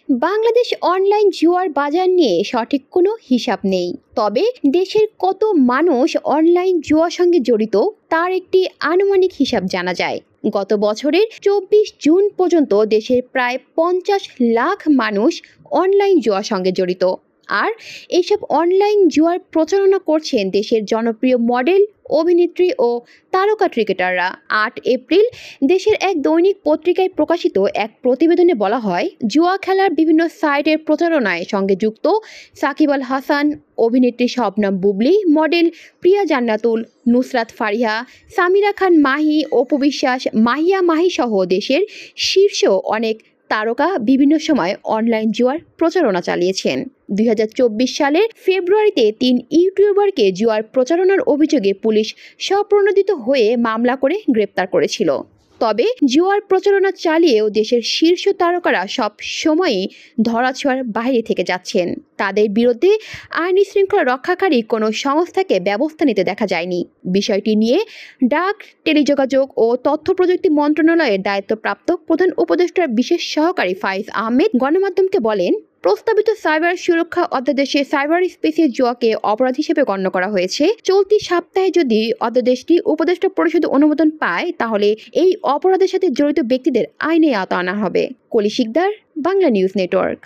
Bangladesh online জুয়ার বাজার নিয়ে সঠিক কোনো হিসাব নেই। তবে দেশের কত মানুষ অনলাইন জুয়ার সঙ্গে জড়িত তার একটি আনুমানিক হিসাব জানা যায়। গত বছরের 24 জুন পর্যন্ত দেশের প্রায় 50 লাখ মানুষ অনলাইন জুয়ার সঙ্গে জড়িত। আর এইসব অনলাইন জুয়ার প্রচারণা করছেন দেশের জনপ্রিয় মডেল, অভিনেত্রী ও তারকা ক্রিকেটাররা। 8 এপ্রিল দেশের এক দৈনিক পত্রিকায় প্রকাশিত এক প্রতিবেদনে বলা হয়, জুয়া খেলার বিভিন্ন সাইটের প্রচারণায় সঙ্গে যুক্ত সাকিব আল হাসান, অভিনেত্রী শবনম বুবলী, মডেল প্রিয়া জান্নাতুল, নুসরাত ফারিহা, সামিরা খান মাহি, অপু বিশ্বাস, মাহিয়া মাহি সহ দেশের শীর্ষ অনেক তারকা বিভিন্ন সময় অনলাইন জুয়ার প্রচারণা চালিয়েছেন। 2024 সালের ফেব্রুয়ারিতে 3 ইউটিউবারকে জুয়ার প্রচারণার অভিযোগে পুলিশ স্বপ্রণোদিত হয়ে মামলা করে গ্রেপ্তার করেছিল। তবে জুয়ার প্রচারণা চালিয়েও দেশের শীর্ষ তারকারা সব সময়ই ধরাছোঁয়ার বাইরে থেকে যাচ্ছেন। তাদের বিরুদ্ধে আইনি শৃঙ্খলা রক্ষাকারী কোনো সংস্থাকে ব্যবস্থা নিতে দেখা যায়নি। বিষয়টি নিয়ে ডাক, টেলিযোগাযোগ ও তথ্য প্রযুক্তি মন্ত্রণালয়ের দায়িত্বপ্রাপ্ত প্রধান উপদেষ্টার বিশেষ সহকারী ফাইজ আহমেদ গণমাধ্যমকে বলেন, প্রস্তাবিত সাইবার সুরক্ষা অধ্যাদেশে সাইবার স্পেসে জুয়াকে অপরাধ হিসেবে গণ্য করা হয়েছে। চলতি সপ্তাহে যদি অধ্যাদেশটি উপদেষ্টা পরিষদের অনুমোদন পায়, তাহলে এই অপরাধের সাথে জড়িত ব্যক্তিদের আইনে আওতা আনা হবে। কলি শিকদার, বাংলা নিউজ নেটওয়ার্ক।